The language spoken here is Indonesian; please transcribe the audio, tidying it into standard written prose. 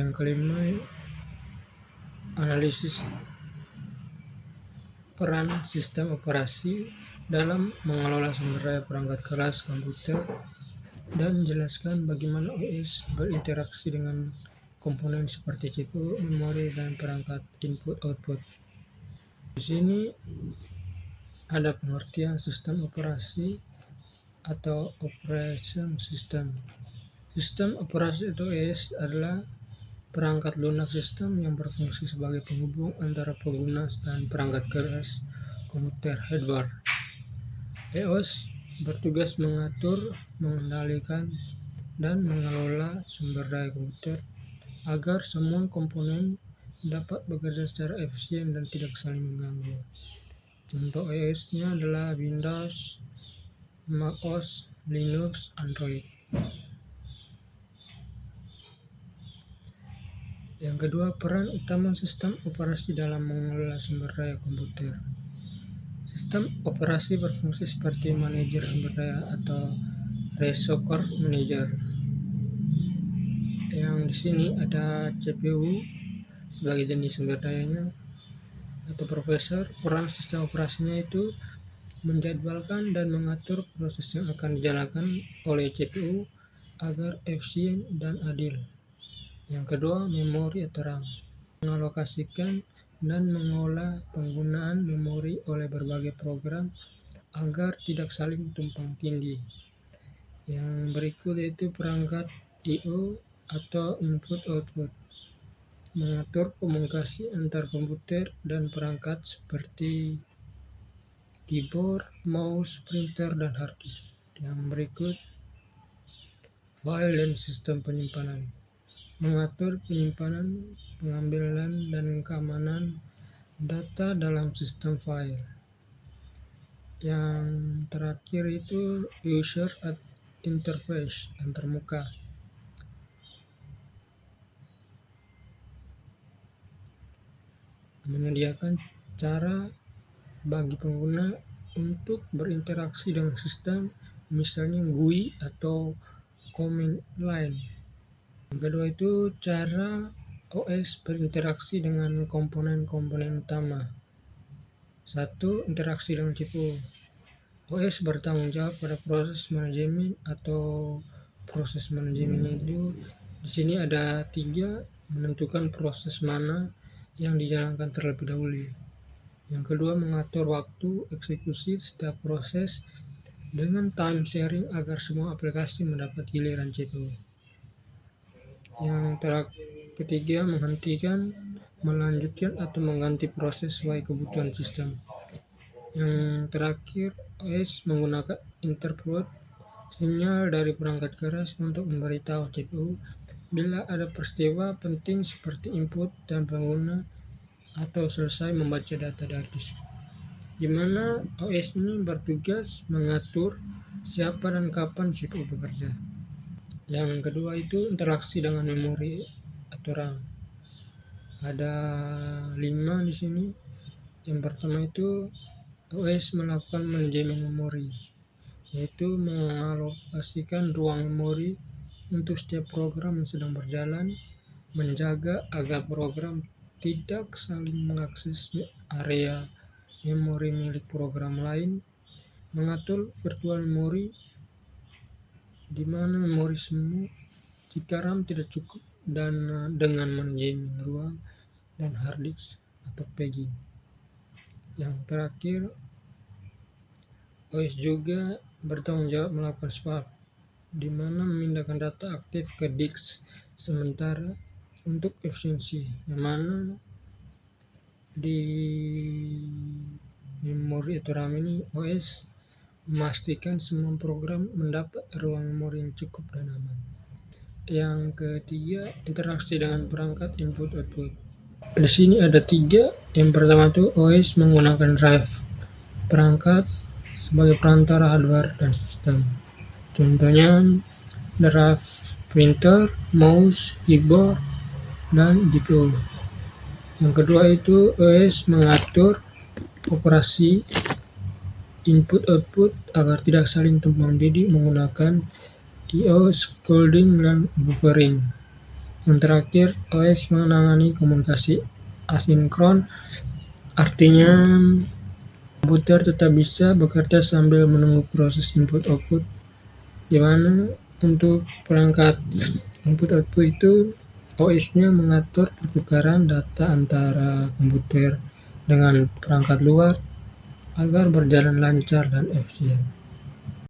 Yang kelima, analisis peran sistem operasi dalam mengelola sumber daya perangkat keras komputer dan jelaskan bagaimana OS berinteraksi dengan komponen seperti CPU, memori, dan perangkat input-output. Di sini ada pengertian sistem operasi atau operation system. Sistem operasi atau OS adalah perangkat lunak sistem yang berfungsi sebagai penghubung antara pengguna dan perangkat keras komputer hardware. EOS bertugas mengatur, mengendalikan, dan mengelola sumber daya komputer agar semua komponen dapat bekerja secara efisien dan tidak saling mengganggu. Contoh EOS-nya adalah Windows, macOS, Linux, Android. Yang kedua, peran utama sistem operasi dalam mengelola sumber daya komputer. Sistem operasi berfungsi seperti manajer sumber daya atau resource manager. Yang di sini ada CPU sebagai jenis sumber dayanya atau prosesor. Peran sistem operasinya itu menjadwalkan dan mengatur proses yang akan dijalankan oleh CPU agar efisien dan adil. Yang kedua, memori atau RAM, mengalokasikan dan mengolah penggunaan memori oleh berbagai program agar tidak saling tumpang tindih. Yang berikut yaitu perangkat I/O atau input-output, mengatur komunikasi antar komputer dan perangkat seperti keyboard, mouse, printer, dan hard disk. Yang berikut, file dan sistem penyimpanan, mengatur penyimpanan, pengambilan, dan keamanan data dalam sistem file. Yang terakhir itu user interface, antarmuka, menyediakan cara bagi pengguna untuk berinteraksi dengan sistem, misalnya GUI atau command line. Yang kedua itu cara OS berinteraksi dengan komponen-komponen utama. 1. Interaksi dengan CPU. OS bertanggung jawab pada proses manajemen atau proses manajemennya itu di sini ada 3, menentukan proses mana yang dijalankan terlebih dahulu. Yang kedua, mengatur waktu eksekusi setiap proses dengan time sharing agar semua aplikasi mendapat giliran CPU. Yang ketiga, menghentikan, melanjutkan, atau mengganti proses sesuai kebutuhan sistem. Yang terakhir, OS menggunakan interpret, sinyal dari perangkat keras untuk memberitahu CPU bila ada peristiwa penting seperti input dan pengguna atau selesai membaca data dari disk. Di mana OS ini bertugas mengatur siapa dan kapan CPU bekerja. Yang kedua itu interaksi dengan memori atau RAM. Ada 5 di sini. Yang pertama itu OS melakukan manajemen memori, yaitu mengalokasikan ruang memori untuk setiap program yang sedang berjalan, menjaga agar program tidak saling mengakses area memori milik program lain, mengatur virtual memory di mana memori semu jika RAM tidak cukup, dan dengan manajemen ruang dan hard disk atau paging. Yang terakhir, OS juga bertanggung jawab melakukan swap, di mana memindahkan data aktif ke disk sementara untuk efisiensi, yang mana di memori atau RAM ini OS memastikan semua program mendapat ruang memori yang cukup dan aman. Yang ketiga, interaksi dengan perangkat input-output. Di sini ada 3. Yang pertama itu OS menggunakan drive, perangkat sebagai perantara hardware dan sistem. Contohnya drive printer, mouse, keyboard, dan GPU. Yang kedua itu OS mengatur operasi input-output agar tidak saling tumpang tindih menggunakan I/O, scrolling, dan buffering. Yang terakhir, OS menangani komunikasi asinkron, artinya komputer tetap bisa bekerja sambil menunggu proses input-output, di mana untuk perangkat input-output itu OS-nya mengatur pertukaran data antara komputer dengan perangkat luar agar berjalan lancar dan efisien.